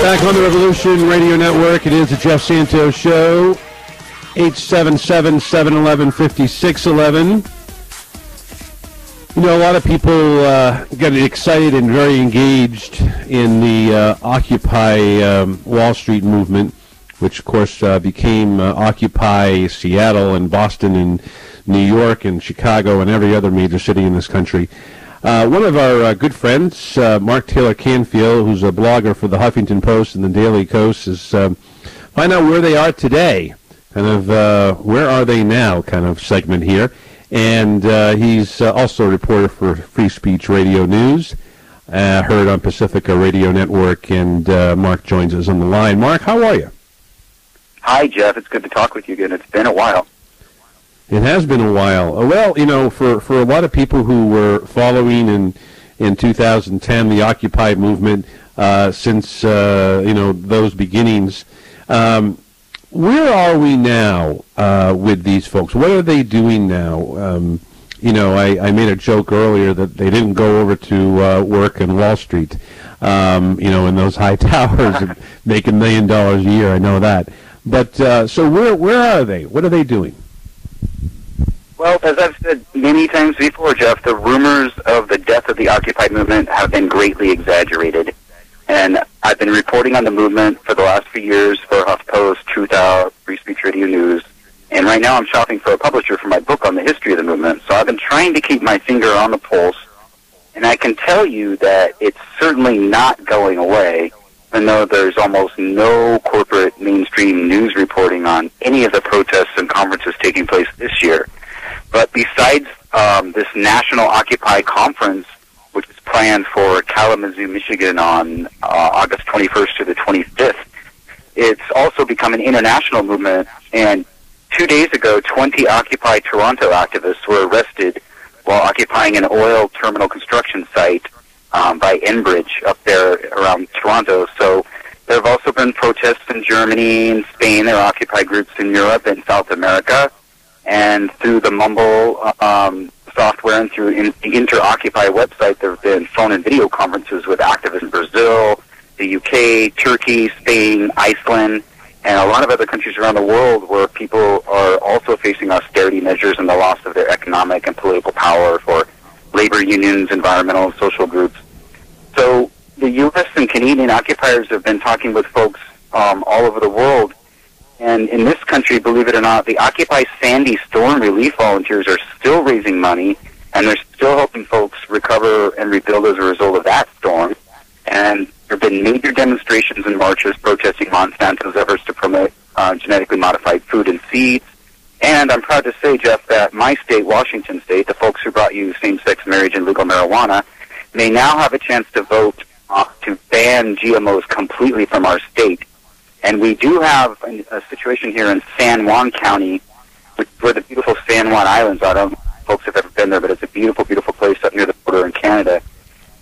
Back on the Revolution Radio Network, it is the Jeff Santos Show, 877-711-5611. You know, a lot of people get excited and very engaged in the Occupy Wall Street movement, which, of course, became Occupy Seattle and Boston and New York and Chicago and every other major city in this country. One of our good friends, Mark Taylor-Canfield, who's a blogger for the Huffington Post and the Daily Coast, is find out where they are today, kind of where are they now kind of segment here. And he's also a reporter for Free Speech Radio News, heard on Pacifica Radio Network, and Mark joins us on the line. Mark, how are you? Hi, Jeff. It's good to talk with you again. It's been a while. It has been a while. Well, you know, for a lot of people who were following in 2010 the Occupy movement since you know, those beginnings, where are we now with these folks? What are they doing now? You know, I made a joke earlier that they didn't go over to work in Wall Street, you know, in those high towers and make $1 million a year. I know that. But so where are they? What are they doing? Well, as I've said many times before, Jeff, the rumors of the death of the Occupy movement have been greatly exaggerated. And I've been reporting on the movement for the last few years for HuffPost, Truth Out, Free Speech Radio News. And right now I'm shopping for a publisher for my book on the history of the movement. So I've been trying to keep my finger on the pulse. And I can tell you that it's certainly not going away, even though there's almost no corporate mainstream news reporting on any of the protests and conferences taking place this year. But besides this National Occupy Conference, which is planned for Kalamazoo, Michigan on August 21st to the 25th, it's also become an international movement. And 2 days ago, 20 Occupy Toronto activists were arrested while occupying an oil terminal construction site by Enbridge up there around Toronto. So there have also been protests in Germany and Spain. There are Occupy groups in Europe and South America. And through the Mumble software and through the Inter-Occupy website, there have been phone and video conferences with activists in Brazil, the UK, Turkey, Spain, Iceland, and a lot of other countries around the world where people are also facing austerity measures and the loss of their economic and political power for labor unions, environmental and social groups. So the U.S. and Canadian occupiers have been talking with folks all over the world. And in this country, believe it or not, the Occupy Sandy storm relief volunteers are still raising money, and they're still helping folks recover and rebuild as a result of that storm. And there have been major demonstrations and marches protesting Monsanto's efforts to promote genetically modified food and seeds. And I'm proud to say, Jeff, that my state, Washington State, the folks who brought you same-sex marriage and legal marijuana, may now have a chance to vote to ban GMOs completely from our state. And we do have a situation here in San Juan County, where the beautiful San Juan Islands are. I don't know if folks have ever been there, but it's a beautiful, beautiful place up near the border in Canada.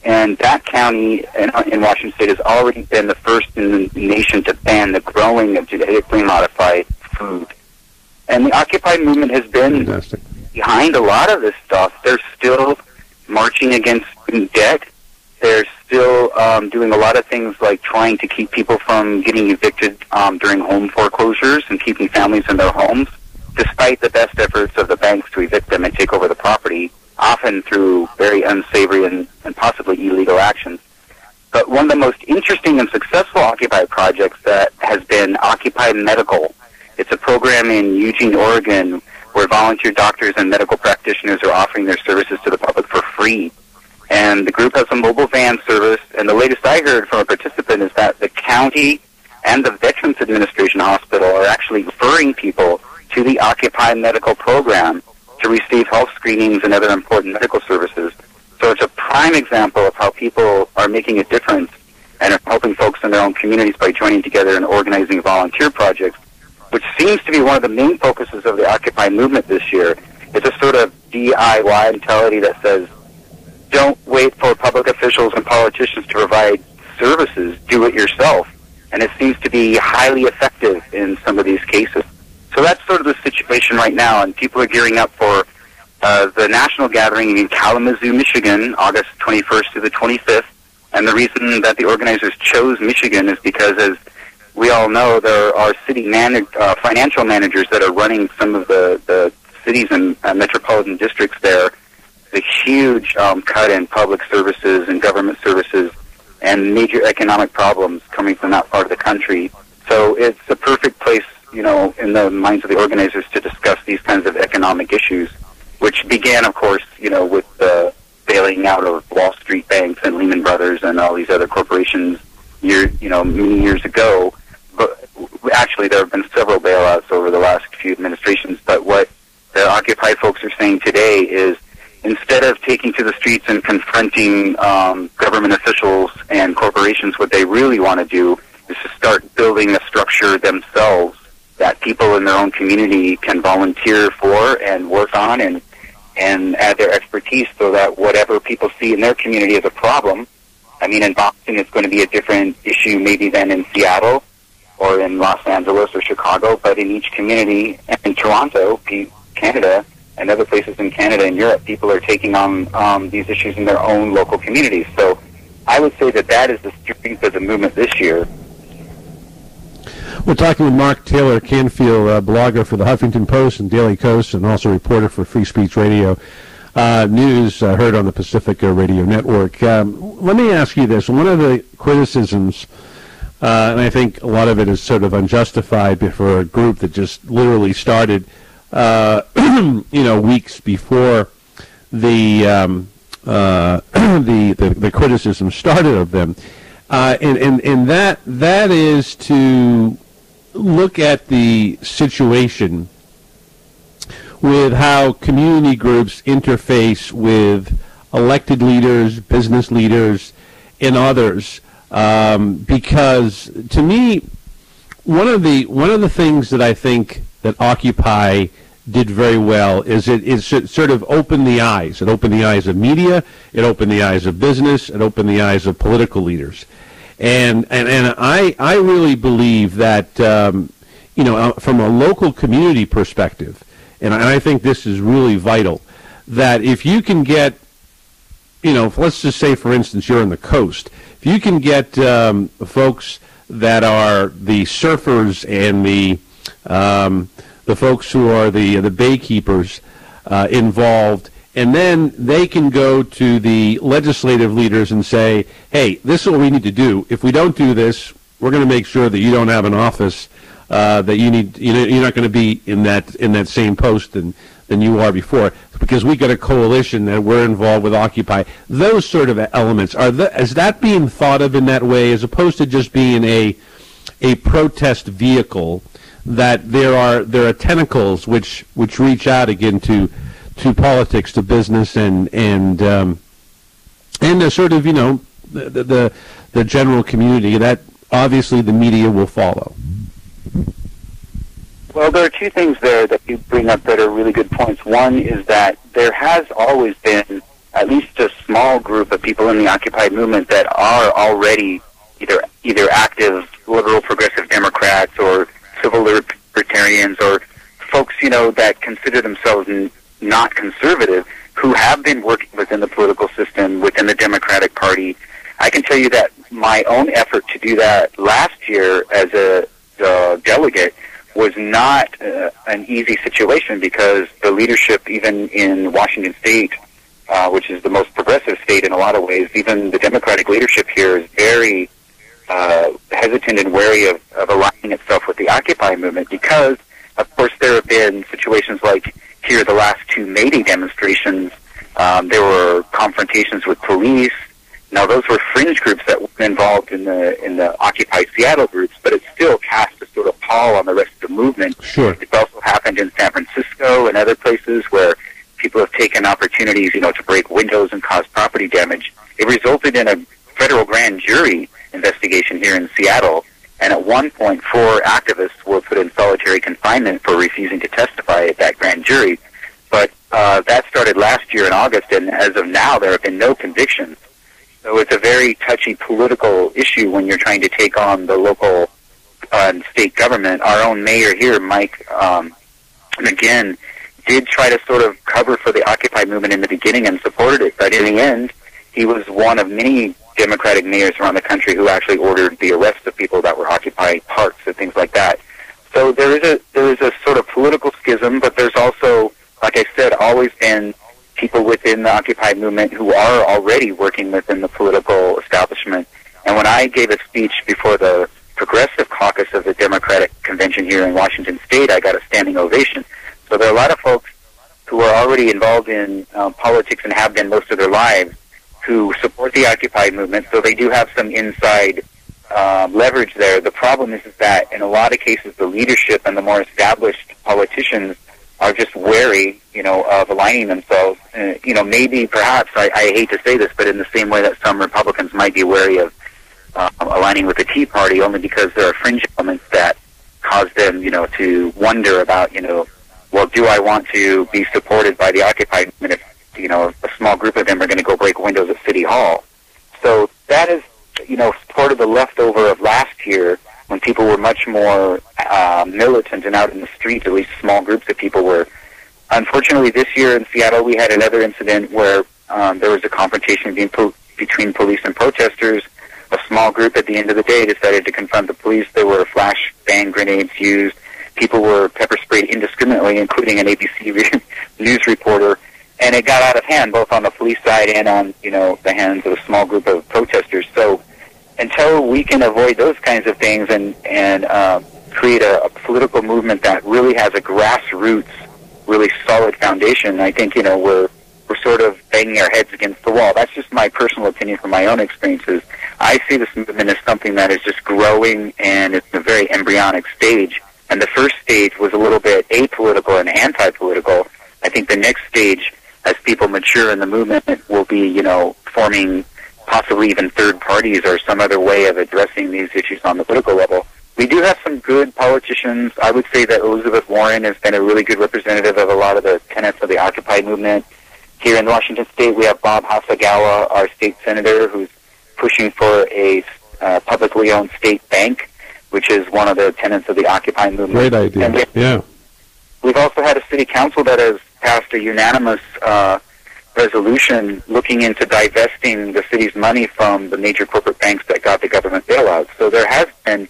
And that county in Washington State has already been the first in the nation to ban the growing of genetically modified food. And the Occupy movement has been behind a lot of this stuff. They're still marching against student debt. They're still doing a lot of things like trying to keep people from getting evicted during home foreclosures and keeping families in their homes, despite the best efforts of the banks to evict them and take over the property, often through very unsavory and possibly illegal actions. But one of the most interesting and successful Occupy projects that has been Occupy Medical. It's a program in Eugene, Oregon, where volunteer doctors and medical practitioners are offering their services to the public for free. And the group has a mobile van service, and the latest I heard from a participant is that the county and the Veterans Administration Hospital are actually referring people to the Occupy Medical program to receive health screenings and other important medical services. So it's a prime example of how people are making a difference and are helping folks in their own communities by joining together and organizing volunteer projects, which seems to be one of the main focuses of the Occupy movement this year. It's a sort of DIY mentality that says, don't wait for public officials and politicians to provide services. Do it yourself. And it seems to be highly effective in some of these cases. So that's sort of the situation right now, and people are gearing up for the national gathering in Kalamazoo, Michigan, August 21st to the 25th. And the reason that the organizers chose Michigan is because, as we all know, there are city financial managers that are running some of the cities and metropolitan districts there. The huge cut in public services and government services and major economic problems coming from that part of the country. So it's a perfect place, in the minds of the organizers to discuss these kinds of economic issues, which began, of course, with the bailing out of Wall Street banks and Lehman Brothers and all these other corporations many years ago. But actually, there have been several bailouts over the last few administrations. But what the Occupy folks are saying today is, instead of taking to the streets and confronting government officials and corporations, what they really want to do is to start building a structure themselves that people in their own community can volunteer for and work on and add their expertise, so that whatever people see in their community as a problem, in Boston it's going to be a different issue maybe than in Seattle or in Los Angeles or Chicago, but in each community, and in Toronto, Canada, and other places in Canada and Europe, people are taking on these issues in their own local communities. So I would say that is the strength of the movement this year. We're talking with Mark Taylor-Canfield, blogger for the Huffington Post and Daily Coast, and also reporter for Free Speech Radio News, heard on the Pacifica Radio Network. Let me ask you this. One of the criticisms, and I think a lot of it is sort of unjustified for a group that just literally started weeks before the criticism started of them, and that is to look at the situation with how community groups interface with elected leaders, business leaders, and others, because to me, one of the things that I think that Occupy did very well is it sort of opened the eyes. It opened the eyes of media. It opened the eyes of business. It opened the eyes of political leaders. And I really believe that, from a local community perspective, and I think this is really vital, that if you can get, let's just say, for instance, you're on the coast, if you can get folks that are the surfers and the folks who are the baykeepers involved, and then they can go to the legislative leaders and say, hey, this is what we need to do. If we don't do this, we're going to make sure that you don't have an office, that you're not going to be in that same post than you are before, because we got a coalition that we're involved with Occupy. Those sort of elements, is that being thought of in that way, as opposed to just being a protest vehicle, that there are tentacles which reach out again to politics, to business, and the sort of the general community that obviously the media will follow. Well, there are two things there that you bring up that are really good points. One is that there has always been at least a small group of people in the Occupy movement that are already either active liberal progressive Democrats or civil libertarians, or folks, that consider themselves not conservative, who have been working within the political system, within the Democratic Party. I can tell you that my own effort to do that last year as a delegate was not an easy situation, because the leadership, even in Washington State, which is the most progressive state in a lot of ways, even the Democratic leadership here is very hesitant and wary of aligning itself with the Occupy movement, because, of course, there have been situations like here, the last two May Day demonstrations. There were confrontations with police. Now, those were fringe groups that were involved in the Occupy Seattle groups, but it still cast a sort of pall on the rest of the movement. Sure. It's also happened in San Francisco and other places where people have taken opportunities, to break windows and cause property damage. It resulted in a federal grand jury investigation here in Seattle, and at one point, 4 activists were put in solitary confinement for refusing to testify at that grand jury. But that started last year in August, and as of now, there have been no convictions. So it's a very touchy political issue when you're trying to take on the local and state government. Our own mayor here, Mike McGinn, did try to sort of cover for the Occupy movement in the beginning and supported it, but in the end, he was one of many Democratic mayors around the country who actually ordered the arrest of people that were occupying parks and things like that. So there is a sort of political schism, but there's also, like I said, always been people within the Occupy movement who are already working within the political establishment. And when I gave a speech before the Progressive Caucus of the Democratic Convention here in Washington State, I got a standing ovation. So there are a lot of folks who are already involved in politics and have been most of their lives who support the Occupy movement, so they do have some inside leverage there. The problem is that in a lot of cases the leadership and the more established politicians are just wary, of aligning themselves. Maybe, perhaps, I hate to say this, but in the same way that some Republicans might be wary of aligning with the Tea Party, only because there are fringe elements that cause them, to wonder about, well, do I want to be supported by the Occupy movement if, a small group of them are going to go break windows at City Hall? So that is, sort of the leftover of last year when people were much more militant and out in the streets, at least small groups of people were. Unfortunately, this year in Seattle, we had another incident where there was a confrontation between police and protesters. A small group at the end of the day decided to confront the police. There were flashbang grenades used. People were pepper sprayed indiscriminately, including an ABC news reporter. And it got out of hand, both on the police side and on, the hands of a small group of protesters. So until we can avoid those kinds of things and create a political movement that really has a grassroots, really solid foundation, I think, we're sort of banging our heads against the wall. That's just my personal opinion from my own experiences. I see this movement as something that is just growing, and it's in a very embryonic stage. And the first stage was a little bit apolitical and anti-political. I think the next stage, as people mature in the movement, will be, forming possibly even third parties or some other way of addressing these issues on the political level. We do have some good politicians. I would say that Elizabeth Warren has been a really good representative of a lot of the tenets of the Occupy movement. Here in Washington State, we have Bob Hasagawa, our state senator, who's pushing for a publicly owned state bank, which is one of the tenets of the Occupy movement. Great idea. And we've also had a city council that has passed a unanimous resolution looking into divesting the city's money from the major corporate banks that got the government bailouts. So there has been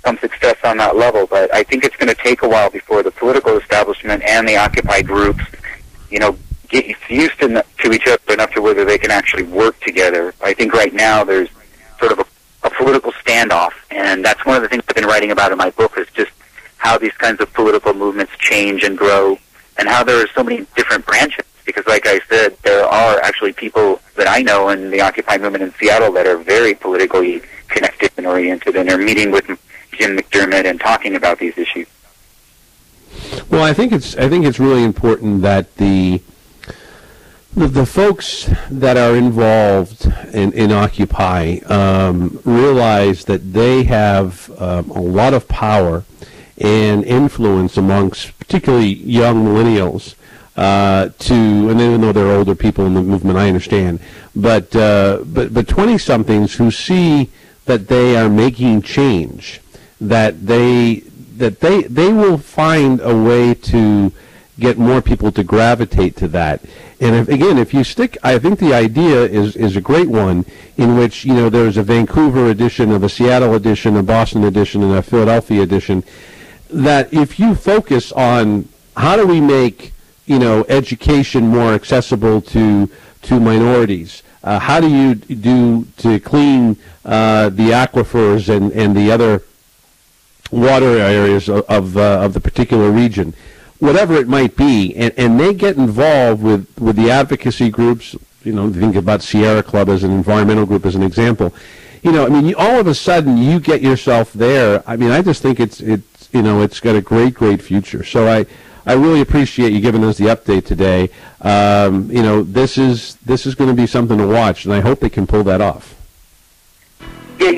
some success on that level, but I think it's going to take a while before the political establishment and the Occupy groups, get used to each other enough to whether they can actually work together. I think right now there's sort of a political standoff, and that's one of the things I've been writing about in my book, is just how these kinds of political movements change and grow, and how there are so many different branches. Because, like I said, there are actually people that I know in the Occupy movement in Seattle that are very politically connected and oriented, and are meeting with Jim McDermott and talking about these issues. Well, I think it's really important that the folks that are involved in Occupy realize that they have a lot of power and influence amongst particularly young millennials, and even though there are older people in the movement, I understand, but 20-somethings who see that they are making change, that they will find a way to get more people to gravitate to that. And if you stick, I think the idea is a great one, in which, there's a Vancouver edition, of a Seattle edition, a Boston edition, and a Philadelphia edition, that if you focus on how do we make, education more accessible to minorities, how do you do to clean the aquifers and the other water areas of the particular region, whatever it might be, and they get involved with the advocacy groups. Think about Sierra Club as an environmental group as an example. All of a sudden you get yourself there. I just think it's got a great future. So I really appreciate you giving us the update today. This is going to be something to watch, and I hope they can pull that off. Yeah,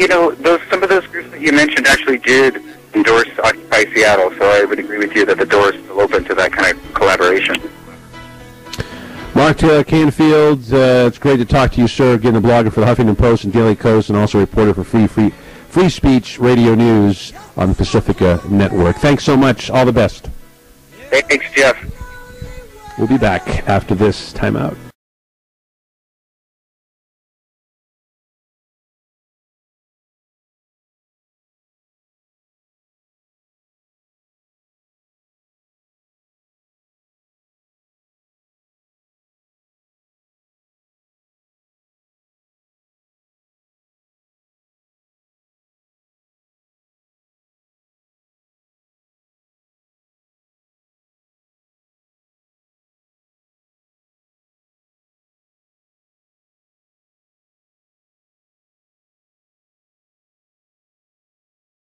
some of those groups that you mentioned actually did endorse Occupy Seattle, so I would agree with you that the door is still open to that kind of collaboration. Mark Taylor-Canfield, it's great to talk to you, sir. Again, a blogger for the Huffington Post and Daily Coast, and also a reporter for Free Speech Radio News on the Pacifica Network. Thanks so much. All the best. Thanks, Jeff. We'll be back after this timeout.